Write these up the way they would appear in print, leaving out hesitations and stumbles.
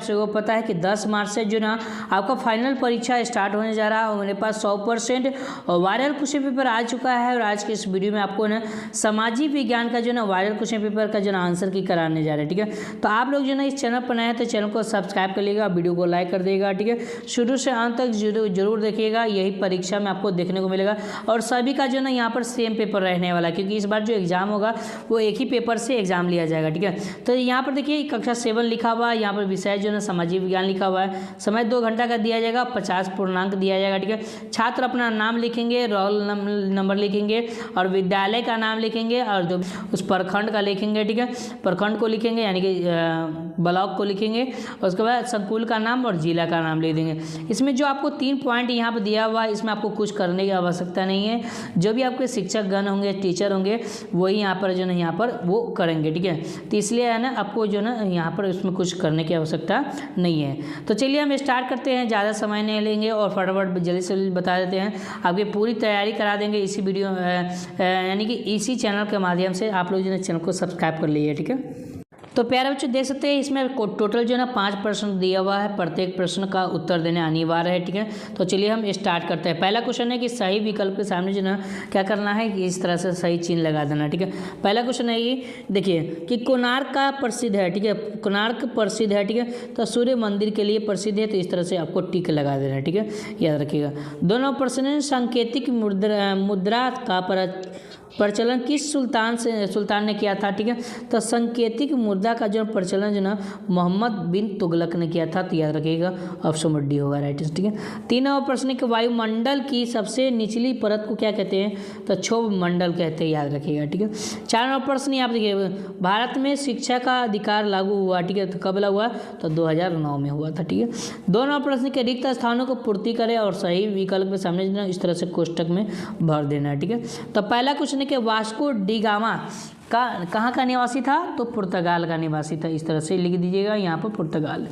आप सबको पता है कि 10 मार्च से जो ना आपका फाइनल परीक्षा स्टार्ट होने जा रहा है और मेरे पास 100% वायरल क्वेश्चन पेपर आ चुका है। और आज के इस वीडियो में आपको ना सामाजिक विज्ञान का जो ना वायरल क्वेश्चन पेपर का जो ना आंसर की कराने जा रहे हैं, ठीक है। तो आप लोग जो ना इस चैनल पर नए हैं तो चैनल को सब्सक्राइब कर लीजिएगा, वीडियो को लाइक कर देगा, ठीक है। शुरू से अंत तक जरूर देखिएगा, यही परीक्षा में आपको देखने को मिलेगा। और सभी का जो ना यहाँ पर सेम पेपर रहने वाला है, क्योंकि इस बार जो एग्जाम होगा वो एक ही पेपर से एग्जाम लिया जाएगा, ठीक है। तो यहाँ पर देखिए कक्षा 7 लिखा हुआ है, यहाँ पर विषय जो ना सामाजिक विज्ञान लिखा हुआ है। समय 2 घंटा का दिया जाएगा, 50 पूर्णांक दिया जाएगा, ठीक है। छात्र अपना नाम लिखेंगे, रोल नंबर लिखेंगे और विद्यालय का नाम लिखेंगे और जो उस प्रखंड का लिखेंगे, ठीक है। प्रखंड को लिखेंगे यानी कि ब्लॉक को लिखेंगे, और उसके बाद संकुल का नाम और जिला का नाम लिख देंगे। इसमें जो आपको 3 पॉइंट यहाँ पर दिया हुआ है, इसमें आपको कुछ करने की आवश्यकता नहीं है। जो भी आपके शिक्षक गण होंगे, टीचर होंगे, वही यहाँ पर जो ना यहाँ पर वो करेंगे, ठीक है। तो इसलिए है ना आपको जो ना यहाँ पर उसमें कुछ करने की आवश्यकता नहीं है। तो चलिए हम स्टार्ट करते हैं, ज़्यादा समय नहीं लेंगे और फटाफट जल्दी से जल्दी बता देते हैं। आपकी पूरी तैयारी करा देंगे इसी वीडियो यानी कि इसी चैनल के माध्यम से। आप लोग जो है चैनल को सब्सक्राइब कर लीजिए, ठीक है। तो प्यारे बच्चों देख सकते हैं इसमें टोटल जो है ना 5 प्रश्न दिया हुआ है, प्रत्येक प्रश्न का उत्तर देने अनिवार्य है, ठीक है। तो चलिए हम स्टार्ट करते हैं। पहला क्वेश्चन है कि सही विकल्प के सामने जो ना क्या करना है कि इस तरह से सही चिन्ह लगा देना, ठीक है। पहला क्वेश्चन है कि देखिए कि कोणार्क का प्रसिद्ध है, ठीक है। कोणार्क प्रसिद्ध है, ठीक है। तो सूर्य मंदिर के लिए प्रसिद्ध है, तो इस तरह से आपको टिक लगा देना है, ठीक है, याद रखिएगा। दोनों प्रश्न सांकेतिक मुद्रा का प्रचलन किस सुल्तान ने किया था, ठीक है। तो सांकेतिक मुद्रा का जो प्रचलन जो ना मोहम्मद बिन तुगलक ने किया था, तो याद रखिएगा ऑप्शन डी होगा राइट, ठीक है। 3वां प्रश्न कि वायुमंडल की सबसे निचली परत को क्या कहते हैं, तो क्षोभ मंडल कहते हैं, याद रखिएगा, ठीक है। 4वां प्रश्न यहाँ पर देखिए भारत में शिक्षा का अधिकार लागू हुआ, ठीक है, तो कब लागू हुआ, तो 2009 में हुआ था, ठीक है। 2वां प्रश्न के रिक्त स्थानों को पूर्ति करें और सही विकल्प के सामने इस तरह से कोष्टक में भर देना है, ठीक है। तो पहला क्वेश्चन कि वास्को डी गामा का कहाँ का निवासी था, तो पुर्तगाल का निवासी था, इस तरह से लिख दीजिएगा यहाँ पर पुर्तगाल।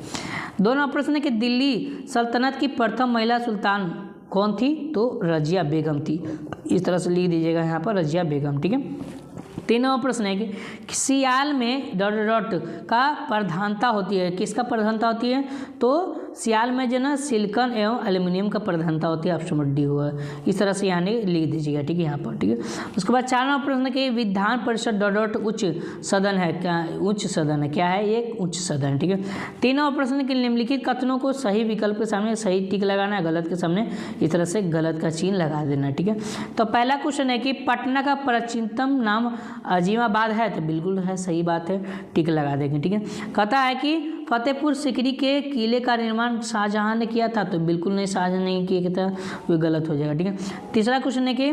2वां प्रश्न है कि दिल्ली सल्तनत की प्रथम महिला सुल्तान कौन थी, तो रजिया बेगम थी, इस तरह से लिख दीजिएगा यहाँ पर रजिया बेगम, ठीक है। 3वां प्रश्न है कि सियाल में डॉट का प्रधानता होती है, किसका प्रधानता होती है, तो सियाल में जो ना सिलिकॉन एवं एल्युमिनियम का प्रधानता होती है, ऑप्शन डी हुआ। इस तरह से यानी लिख दीजिएगा, ठीक है, यहाँ पर, ठीक है। उसके बाद 4वां प्रश्न कि विधान परिषद डॉट उच्च सदन है, क्या उच्च सदन है, क्या है, एक उच्च सदन है, ठीक है। 3वां प्रश्न कि निम्नलिखित कथनों को सही विकल्प के सामने सही टिक लगाना है, गलत के सामने इस तरह से गलत का चिन्ह लगा देना, ठीक है। तो पहला क्वेश्चन है कि पटना का प्राचीनतम नाम अजीमाबाद है, तो बिल्कुल है, सही बात है, टिक लगा देंगे, ठीक है। कहता है कि फतेहपुर सीकरी के किले का निर्माण शाहजहां ने किया था, तो बिल्कुल नहीं, शाहजहां ने किया था, वो गलत हो जाएगा, ठीक है। तीसरा क्वेश्चन है कि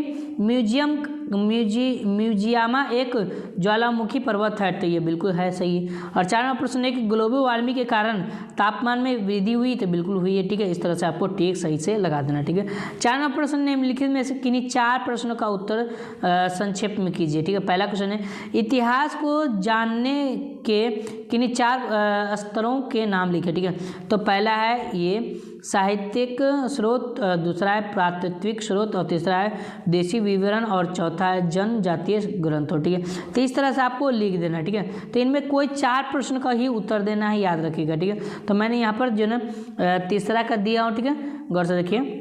म्यूजियमा एक ज्वालामुखी पर्वत है, तो ये बिल्कुल है, सही। और 4वां प्रश्न है कि ग्लोबल वार्मिंग के कारण तापमान में वृद्धि हुई, तो बिल्कुल हुई है, ठीक है। इस तरह से आपको टिक सही से लगा देना, ठीक है। 4वां प्रश्न निम्नलिखित में से किन्हीं 4 प्रश्नों का उत्तर संक्षेप में कीजिए, ठीक है। पहला क्वेश्चन है इतिहास को जानने के किन्हीं 4 स्तरों के नाम लिखे, ठीक है। तो पहला है ये साहित्यिक स्रोत, दूसरा है प्रातात्विक स्रोत, और तीसरा है देशी विवरण, और चौथा है जनजातीय ग्रंथों, ठीक है। तो इस तरह से आपको लिख देना, ठीक है। तो इनमें कोई 4 प्रश्न का ही उत्तर देना है, याद रखिएगा, ठीक है। तो मैंने यहाँ पर जो ना तीसरा का दिया हूँ, ठीक है, गौर से देखिए।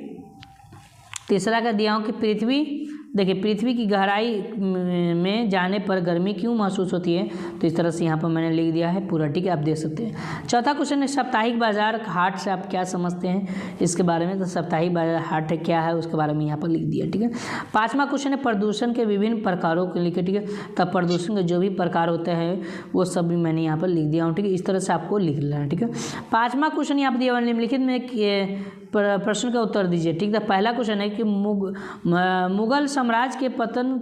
तीसरा का दिया हूँ कि पृथ्वी, देखिए पृथ्वी की गहराई में जाने पर गर्मी क्यों महसूस होती है, तो इस तरह से यहाँ पर मैंने लिख दिया है पूरा, ठीक है, आप देख सकते हैं। चौथा क्वेश्चन है साप्ताहिक बाजार हाट से आप क्या समझते हैं इसके बारे में, तो साप्ताहिक बाजार हाट क्या है उसके बारे में यहाँ पर लिख दिया, ठीक है। 5वां क्वेश्चन है प्रदूषण के विभिन्न प्रकारों को लिखे, ठीक है। तब प्रदूषण के जो भी प्रकार होते हैं वो सब भी मैंने यहाँ पर लिख दिया हूँ, ठीक है। इस तरह से आपको लिख लेना, ठीक है। 5वां क्वेश्चन यहाँ पर दिया निम्नलिखित में प्रश्न का उत्तर दीजिए, ठीक है। पहला क्वेश्चन है कि मुगल साम्राज्य के पतन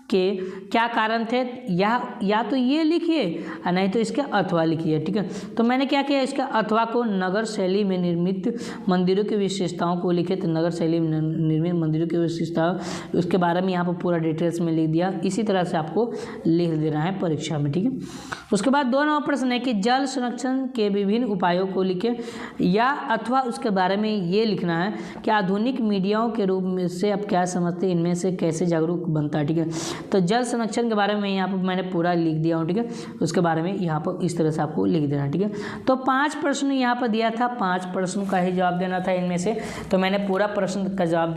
के क्या कारण थे, या तो ये लिखिए और नहीं तो इसके अथवा लिखिए, ठीक है। तो मैंने क्या किया, इसका अथवा को नगर शैली में निर्मित मंदिरों की विशेषताओं को लिखे, तो नगर शैली में निर्मित मंदिरों की विशेषताओं उसके बारे में यहाँ पर पूरा डिटेल्स में लिख दिया। इसी तरह से आपको लिख देना है परीक्षा में, ठीक है। उसके बाद 2वां प्रश्न है कि जल संरक्षण के विभिन्न उपायों को लिखे, या अथवा उसके बारे में ये ये लिखना है कि आधुनिक मीडियाओं के रूप में से आप क्या समझते हैं, इनमें से कैसे जागरूक बनता है। ठीक है, तो जल संरक्षण के बारे में यहाँ पर मैंने पूरा लिख दिया हूँ। ठीक है, उसके बारे में यहाँ पर इस तरह से आपको लिख देना। ठीक है, तो 5 प्रश्न यहाँ पर दिया था, 5 प्रश्न का ही जवाब देना था इनमें से, तो मैंने पूरा प्रश्न का जवाब